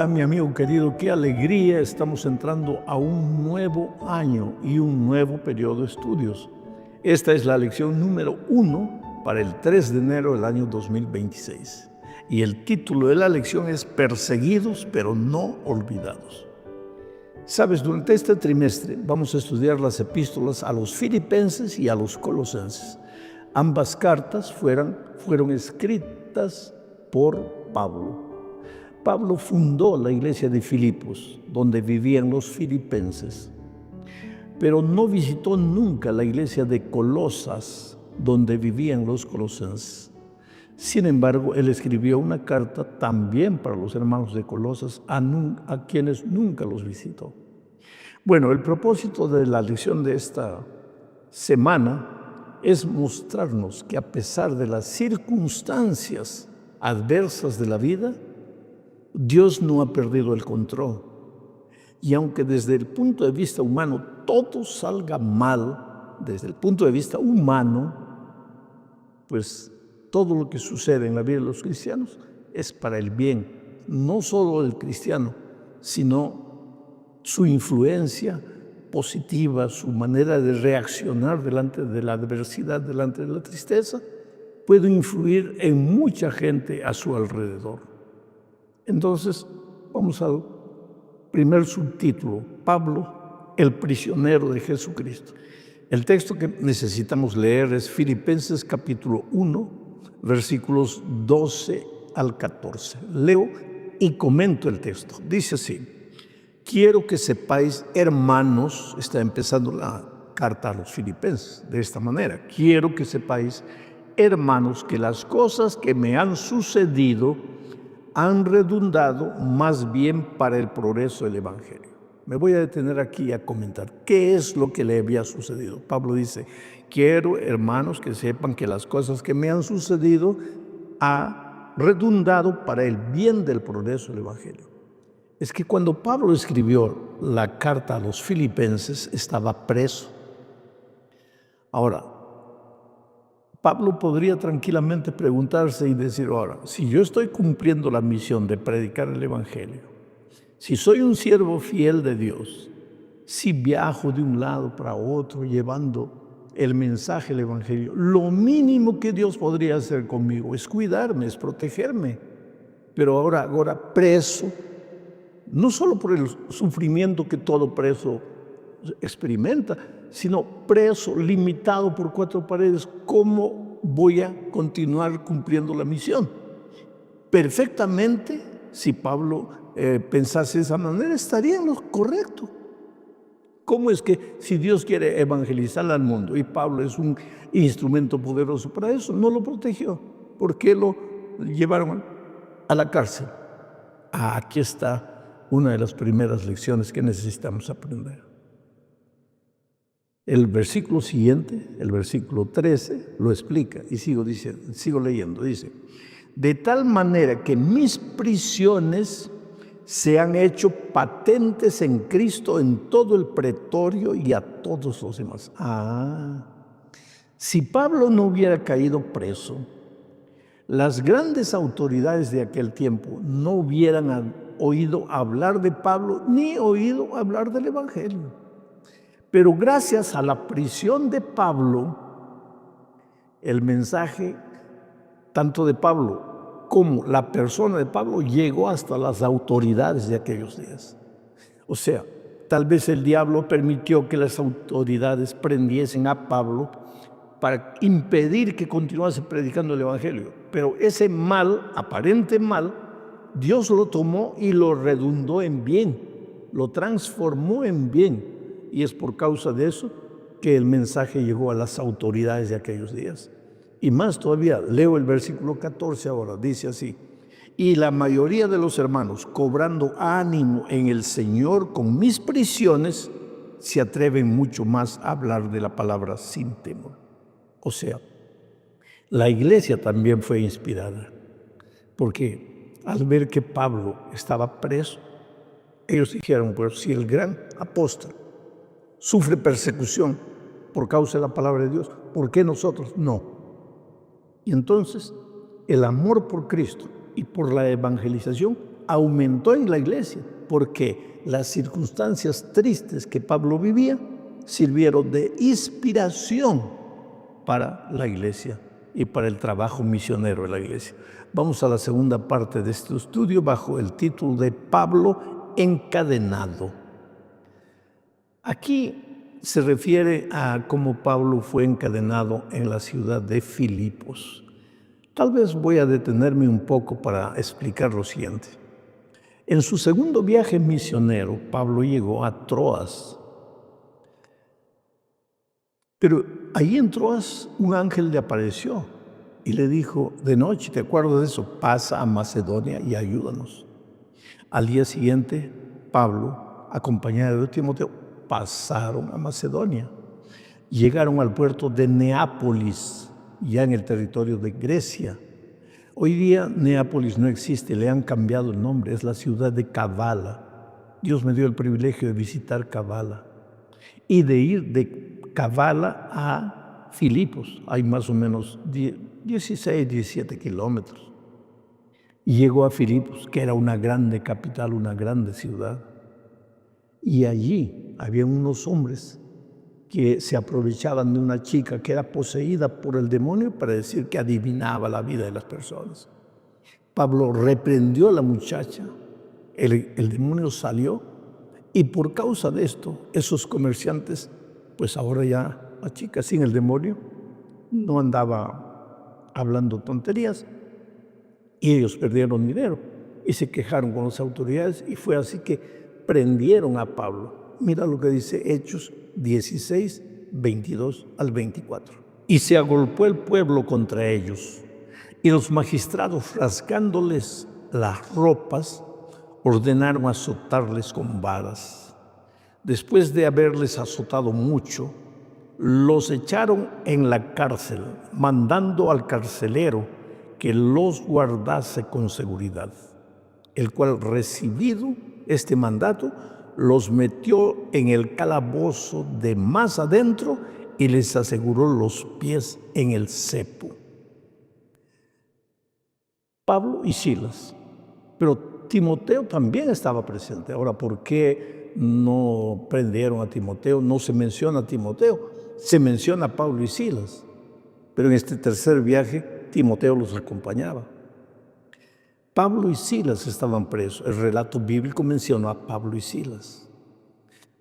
Hola, mi amigo querido, qué alegría, estamos entrando a un nuevo año y un nuevo periodo de estudios. Esta es la lección número 1 para el 3 de enero del año 2026. Y el título de la lección es Perseguidos pero no olvidados. Sabes, durante este trimestre vamos a estudiar las epístolas a los filipenses y a los colosenses. Ambas cartas fueron escritas por Pablo. Pablo fundó la iglesia de Filipos, donde vivían los filipenses, pero no visitó nunca la iglesia de Colosas, donde vivían los colosenses. Sin embargo, él escribió una carta también para los hermanos de Colosas, a quienes nunca los visitó. Bueno, el propósito de la lección de esta semana es mostrarnos que a pesar de las circunstancias adversas de la vida, Dios no ha perdido el control. Y aunque desde el punto de vista humano todo salga mal, desde el punto de vista humano, pues todo lo que sucede en la vida de los cristianos es para el bien, no solo del cristiano, sino su influencia positiva, su manera de reaccionar delante de la adversidad, delante de la tristeza, puede influir en mucha gente a su alrededor. Entonces, vamos al primer subtítulo, Pablo, el prisionero de Jesucristo. El texto que necesitamos leer es Filipenses capítulo 1, versículos 12 al 14. Leo y comento el texto. Dice así: quiero que sepáis, hermanos, está empezando la carta a los filipenses de esta manera, quiero que sepáis, hermanos, que las cosas que me han sucedido han redundado más bien para el progreso del Evangelio. Me voy a detener aquí a comentar qué es lo que le había sucedido. Pablo dice, quiero, hermanos, que sepan que las cosas que me han sucedido han redundado para el bien del progreso del Evangelio. Es que cuando Pablo escribió la carta a los filipenses, estaba preso. Ahora, Pablo podría tranquilamente preguntarse y decir, ahora, si yo estoy cumpliendo la misión de predicar el Evangelio, si soy un siervo fiel de Dios, si viajo de un lado para otro llevando el mensaje del Evangelio, lo mínimo que Dios podría hacer conmigo es cuidarme, es protegerme. Pero ahora preso, no solo por el sufrimiento que todo preso experimenta, sino preso, limitado por 4 paredes, ¿cómo voy a continuar cumpliendo la misión? Perfectamente, si Pablo pensase de esa manera, estaría en lo correcto. ¿Cómo es que si Dios quiere evangelizar al mundo y Pablo es un instrumento poderoso para eso, no lo protegió? ¿Por qué lo llevaron a la cárcel? Aquí está una de las primeras lecciones que necesitamos aprender. El versículo siguiente, el versículo 13, lo explica y sigo leyendo. Dice, de tal manera que mis prisiones se han hecho patentes en Cristo en todo el pretorio y a todos los demás. Si Pablo no hubiera caído preso, las grandes autoridades de aquel tiempo no hubieran oído hablar de Pablo ni oído hablar del Evangelio. Pero gracias a la prisión de Pablo, el mensaje tanto de Pablo como la persona de Pablo llegó hasta las autoridades de aquellos días. O sea, tal vez el diablo permitió que las autoridades prendiesen a Pablo para impedir que continuase predicando el Evangelio. Pero ese mal, aparente mal, Dios lo tomó y lo redundó en bien, lo transformó en bien. Y es por causa de eso que el mensaje llegó a las autoridades de aquellos días. Y más todavía, leo el versículo 14 ahora, dice así: y la mayoría de los hermanos, cobrando ánimo en el Señor con mis prisiones, se atreven mucho más a hablar de la palabra sin temor. O sea, la iglesia también fue inspirada, porque al ver que Pablo estaba preso, ellos dijeron, pues si el gran apóstol sufre persecución por causa de la palabra de Dios, ¿por qué nosotros no? Y entonces el amor por Cristo y por la evangelización aumentó en la iglesia porque las circunstancias tristes que Pablo vivía sirvieron de inspiración para la iglesia y para el trabajo misionero de la iglesia. Vamos a la segunda parte de este estudio bajo el título de Pablo encadenado. Aquí se refiere a cómo Pablo fue encadenado en la ciudad de Filipos. Tal vez voy a detenerme un poco para explicar lo siguiente. En su segundo viaje misionero, Pablo llegó a Troas. Pero ahí en Troas un ángel le apareció y le dijo, de noche, ¿te acuerdas de eso? Pasa a Macedonia y ayúdanos. Al día siguiente, Pablo, acompañado de Timoteo, pasaron a Macedonia. Llegaron al puerto de Neápolis, ya en el territorio de Grecia. Hoy día Neápolis no existe, le han cambiado el nombre, es la ciudad de Kavala. Dios me dio el privilegio de visitar Kavala y de ir de Kavala a Filipos. Hay más o menos 16, 17 kilómetros. Y llegó a Filipos, que era una grande capital, una grande ciudad. Y allí había unos hombres que se aprovechaban de una chica que era poseída por el demonio para decir que adivinaba la vida de las personas. Pablo reprendió a la muchacha, el demonio salió y por causa de esto, esos comerciantes, pues ahora ya la chica sin el demonio no andaba hablando tonterías y ellos perdieron dinero y se quejaron con las autoridades y fue así que prendieron a Pablo. Mira lo que dice Hechos 16, 22 al 24. Y se agolpó el pueblo contra ellos, y los magistrados, rasgándoles las ropas, ordenaron azotarles con varas. Después de haberles azotado mucho, los echaron en la cárcel, mandando al carcelero que los guardase con seguridad, el cual, recibido este mandato, los metió en el calabozo de más adentro y les aseguró los pies en el cepo. Pablo y Silas, pero Timoteo también estaba presente. Ahora, ¿por qué no prendieron a Timoteo? No se menciona a Timoteo, se menciona a Pablo y Silas, pero en este tercer viaje Timoteo los acompañaba. Pablo y Silas estaban presos. El relato bíblico menciona a Pablo y Silas.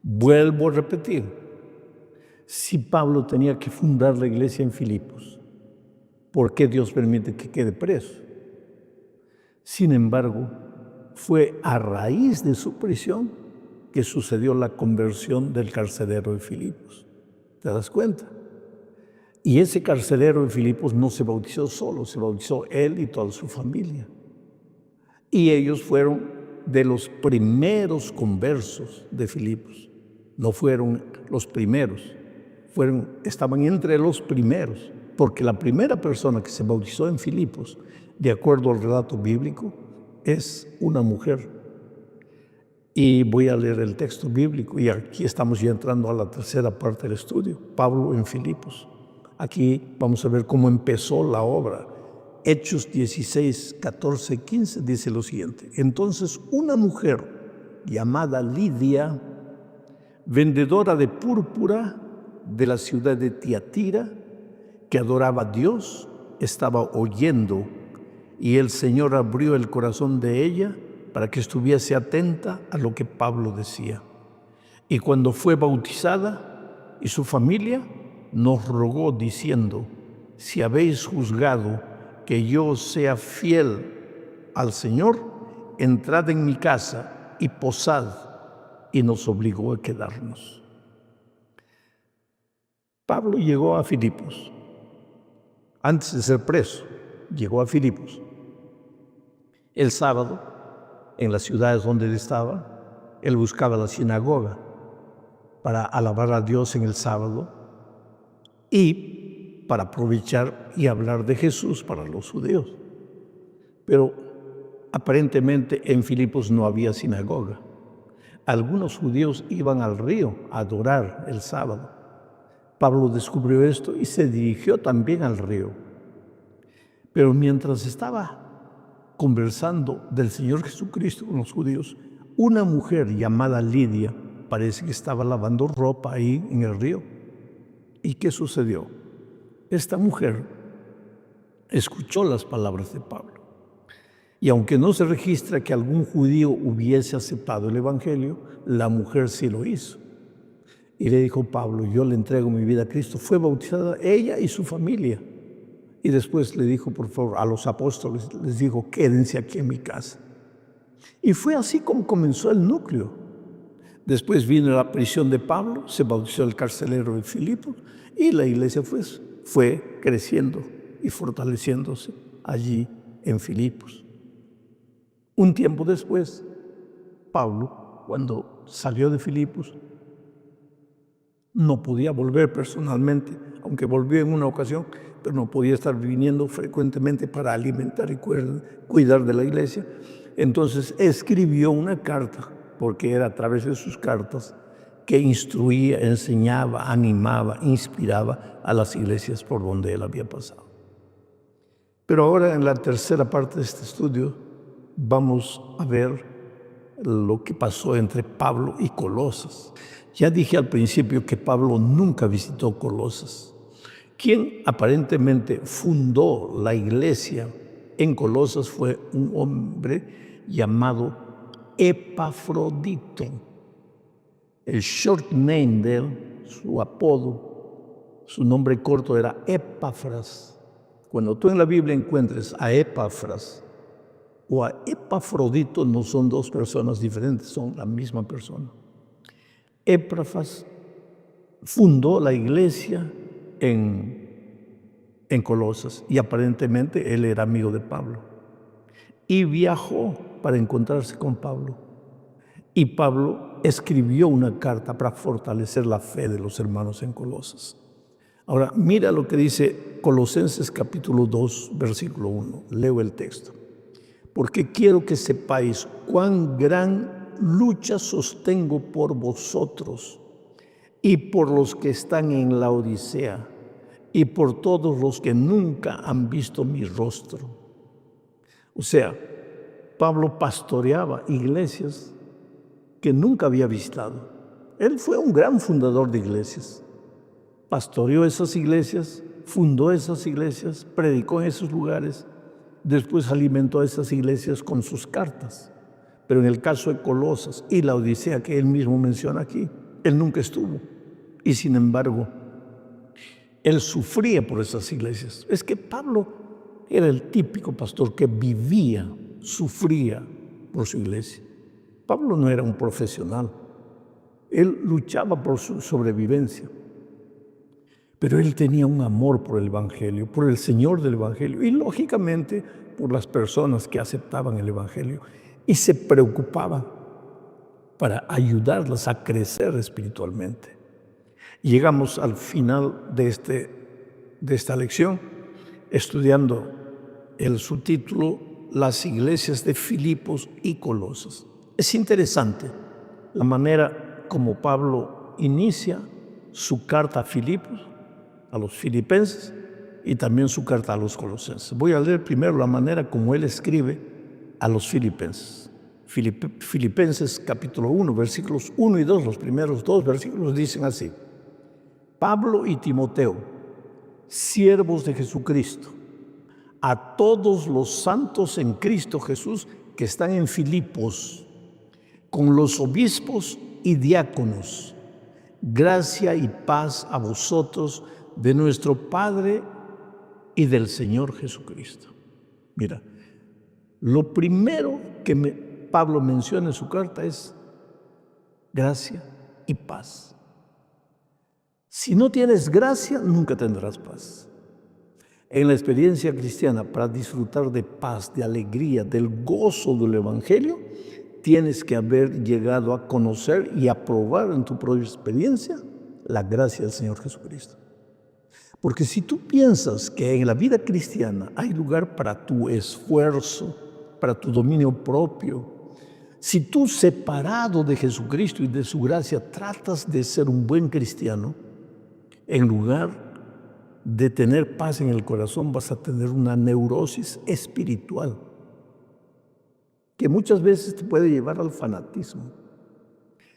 Vuelvo a repetir, si Pablo tenía que fundar la iglesia en Filipos, ¿por qué Dios permite que quede preso? Sin embargo, fue a raíz de su prisión que sucedió la conversión del carcelero de Filipos. ¿Te das cuenta? Y ese carcelero de Filipos no se bautizó solo, se bautizó él y toda su familia. Y ellos fueron de los primeros conversos de Filipos. No fueron los primeros, estaban entre los primeros, porque la primera persona que se bautizó en Filipos, de acuerdo al relato bíblico, es una mujer. Y voy a leer el texto bíblico, y aquí estamos ya entrando a la tercera parte del estudio, Pablo en Filipos. Aquí vamos a ver cómo empezó la obra. Hechos 16, 14, 15 dice lo siguiente. Entonces una mujer llamada Lidia, vendedora de púrpura de la ciudad de Tiatira, que adoraba a Dios, estaba oyendo, y el Señor abrió el corazón de ella para que estuviese atenta a lo que Pablo decía. Y cuando fue bautizada y su familia, nos rogó diciendo, si habéis juzgado que yo sea fiel al Señor, entrad en mi casa y posad, y nos obligó a quedarnos. Pablo llegó a Filipos, antes de ser preso, llegó a Filipos. El sábado, en las ciudades donde él estaba, él buscaba la sinagoga para alabar a Dios en el sábado y para aprovechar y hablar de Jesús para los judíos. Pero aparentemente en Filipos no había sinagoga. Algunos judíos iban al río a adorar el sábado. Pablo descubrió esto y se dirigió también al río. Pero mientras estaba conversando del Señor Jesucristo con los judíos, una mujer llamada Lidia parece que estaba lavando ropa ahí en el río. ¿Y qué sucedió? Esta mujer escuchó las palabras de Pablo. Y aunque no se registra que algún judío hubiese aceptado el Evangelio, la mujer sí lo hizo. Y le dijo Pablo, yo le entrego mi vida a Cristo. Fue bautizada ella y su familia. Y después le dijo, por favor, a los apóstoles, les dijo, quédense aquí en mi casa. Y fue así como comenzó el núcleo. Después vino la prisión de Pablo, se bautizó el carcelero de Filipos y la iglesia fue creciendo y fortaleciéndose allí en Filipos. Un tiempo después, Pablo, cuando salió de Filipos, no podía volver personalmente, aunque volvió en una ocasión, pero no podía estar viniendo frecuentemente para alimentar y cuidar de la iglesia. Entonces escribió una carta, porque era a través de sus cartas que instruía, enseñaba, animaba, inspiraba a las iglesias por donde él había pasado. Pero ahora en la tercera parte de este estudio vamos a ver lo que pasó entre Pablo y Colosas. Ya dije al principio que Pablo nunca visitó Colosas. Quien aparentemente fundó la iglesia en Colosas fue un hombre llamado Epafrodito. El short name de él, su apodo, su nombre corto era Epafras. Cuando tú en la Biblia encuentres a Epafras o a Epafrodito, no son dos personas diferentes, son la misma persona. Epafras fundó la iglesia en Colosas y aparentemente él era amigo de Pablo y viajó para encontrarse con Pablo. Y Pablo escribió una carta para fortalecer la fe de los hermanos en Colosas. Ahora, mira lo que dice Colosenses capítulo 2, versículo 1. Leo el texto. Porque quiero que sepáis cuán gran lucha sostengo por vosotros y por los que están en la Odisea y por todos los que nunca han visto mi rostro. O sea, Pablo pastoreaba iglesias que nunca había visitado. Él fue un gran fundador de iglesias. Pastoreó esas iglesias, fundó esas iglesias, predicó en esos lugares, después alimentó a esas iglesias con sus cartas. Pero en el caso de Colosas y la Odisea que él mismo menciona aquí, él nunca estuvo. Y sin embargo, él sufría por esas iglesias. Es que Pablo era el típico pastor que vivía, sufría por su iglesia. Pablo no era un profesional. Él luchaba por su sobrevivencia. Pero él tenía un amor por el Evangelio, por el Señor del Evangelio y lógicamente por las personas que aceptaban el Evangelio y se preocupaba para ayudarlas a crecer espiritualmente. Llegamos al final de esta lección estudiando el subtítulo Las iglesias de Filipos y Colosas. Es interesante la manera como Pablo inicia su carta a Filipos, a los filipenses, y también su carta a los colosenses. Voy a leer primero la manera como él escribe a los filipenses. Filipenses capítulo 1, versículos 1 y 2, los primeros dos versículos dicen así. Pablo y Timoteo, siervos de Jesucristo, a todos los santos en Cristo Jesús que están en Filipos, con los obispos y diáconos, gracia y paz a vosotros de nuestro Padre y del Señor Jesucristo. Mira, lo primero que Pablo menciona en su carta es gracia y paz. Si no tienes gracia, nunca tendrás paz. En la experiencia cristiana, para disfrutar de paz, de alegría, del gozo del Evangelio, tienes que haber llegado a conocer y a probar en tu propia experiencia la gracia del Señor Jesucristo. Porque si tú piensas que en la vida cristiana hay lugar para tu esfuerzo, para tu dominio propio, si tú separado de Jesucristo y de su gracia tratas de ser un buen cristiano, en lugar de tener paz en el corazón vas a tener una neurosis espiritual. que muchas veces te puede llevar al fanatismo.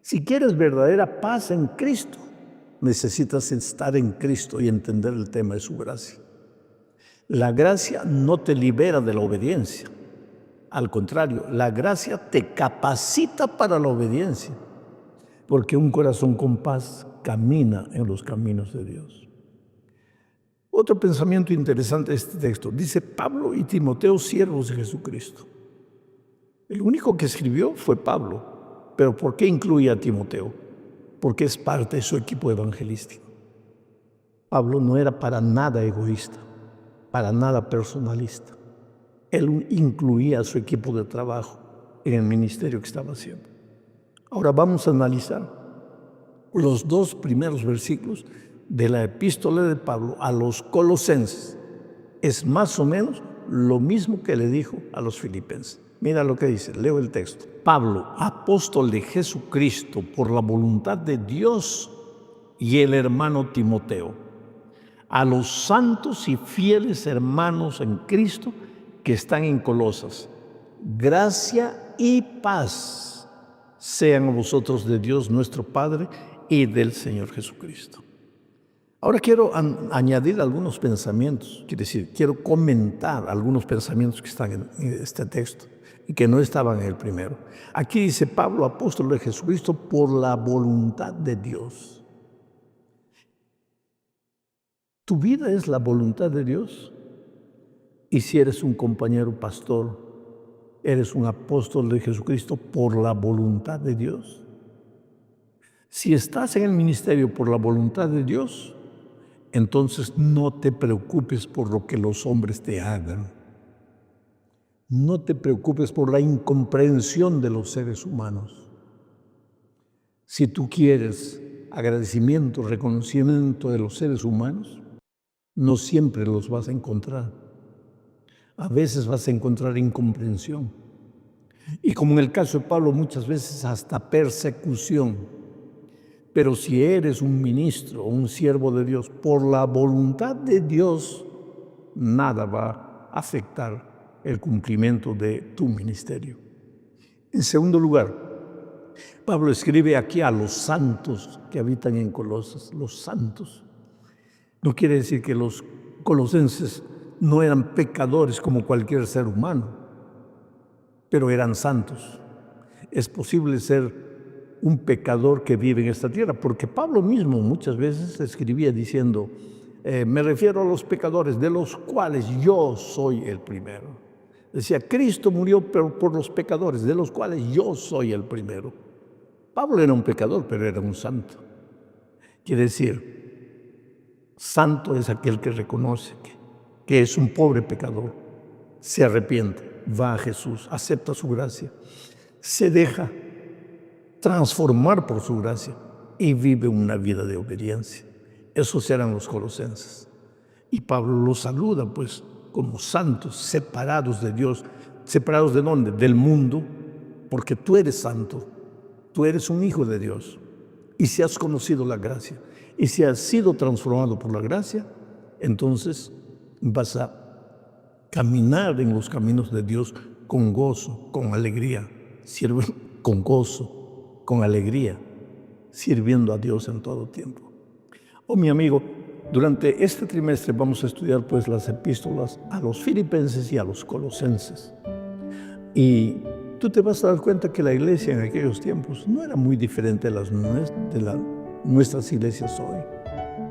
Si quieres verdadera paz en Cristo, necesitas estar en Cristo y entender el tema de su gracia. La gracia no te libera de la obediencia. Al contrario, la gracia te capacita para la obediencia, porque un corazón con paz camina en los caminos de Dios. Otro pensamiento interesante de este texto. Dice Pablo y Timoteo, siervos de Jesucristo. El único que escribió fue Pablo. Pero ¿por qué incluye a Timoteo? Porque es parte de su equipo evangelístico. Pablo no era para nada egoísta, para nada personalista. Él incluía a su equipo de trabajo en el ministerio que estaba haciendo. Ahora vamos a analizar los 2 primeros versículos de la epístola de Pablo a los colosenses. Es más o menos lo mismo que le dijo a los filipenses. Mira lo que dice, leo el texto. Pablo, apóstol de Jesucristo por la voluntad de Dios, y el hermano Timoteo, a los santos y fieles hermanos en Cristo que están en Colosas, gracia y paz sean a vosotros de Dios nuestro Padre y del Señor Jesucristo. Ahora quiero añadir algunos pensamientos, quiero comentar algunos pensamientos que están en este texto y que no estaban en el primero. Aquí dice Pablo, apóstol de Jesucristo, por la voluntad de Dios. ¿Tu vida es la voluntad de Dios? Y si eres un compañero pastor, eres un apóstol de Jesucristo por la voluntad de Dios. Si estás en el ministerio por la voluntad de Dios, entonces no te preocupes por lo que los hombres te hagan. No te preocupes por la incomprensión de los seres humanos. Si tú quieres agradecimiento, reconocimiento de los seres humanos, no siempre los vas a encontrar. A veces vas a encontrar incomprensión. Y como en el caso de Pablo, muchas veces hasta persecución. Pero si eres un ministro o un siervo de Dios, por la voluntad de Dios, nada va a afectar el cumplimiento de tu ministerio. En segundo lugar, Pablo escribe aquí a los santos que habitan en Colosas, los santos. No quiere decir que los colosenses no eran pecadores como cualquier ser humano, pero eran santos. Es posible ser un pecador que vive en esta tierra, porque Pablo mismo muchas veces escribía diciendo, me refiero a los pecadores, de los cuales yo soy el primero. Decía, Cristo murió por los pecadores, de los cuales yo soy el primero. Pablo era un pecador, pero era un santo. Quiere decir, santo es aquel que reconoce que es un pobre pecador, se arrepiente, va a Jesús, acepta su gracia, se deja transformar por su gracia y vive una vida de obediencia. Esos eran los colosenses. Y Pablo los saluda, pues, como santos, separados de Dios. ¿Separados de dónde? Del mundo, porque tú eres santo, tú eres un hijo de Dios. Y si has conocido la gracia, y si has sido transformado por la gracia, entonces vas a caminar en los caminos de Dios con gozo, con alegría, con gozo, con alegría, sirviendo a Dios en todo tiempo. Oh, mi amigo, durante este trimestre vamos a estudiar pues las epístolas a los filipenses y a los colosenses. Y tú te vas a dar cuenta que la iglesia en aquellos tiempos no era muy diferente de nuestras iglesias hoy.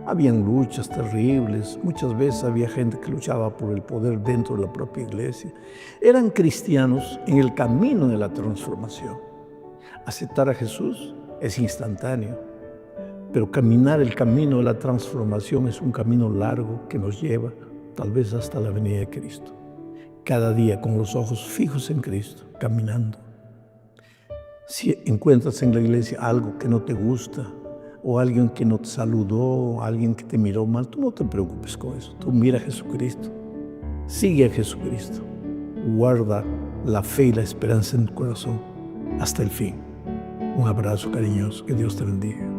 Habían luchas terribles, muchas veces había gente que luchaba por el poder dentro de la propia iglesia. Eran cristianos en el camino de la transformación. Aceptar a Jesús es instantáneo, pero caminar el camino de la transformación es un camino largo que nos lleva tal vez hasta la venida de Cristo. Cada día con los ojos fijos en Cristo, caminando. Si encuentras en la iglesia algo que no te gusta, o alguien que no te saludó, o alguien que te miró mal, tú no te preocupes con eso. Tú mira a Jesucristo, sigue a Jesucristo, guarda la fe y la esperanza en tu corazón hasta el fin. Un abrazo cariñoso, que Dios te bendiga.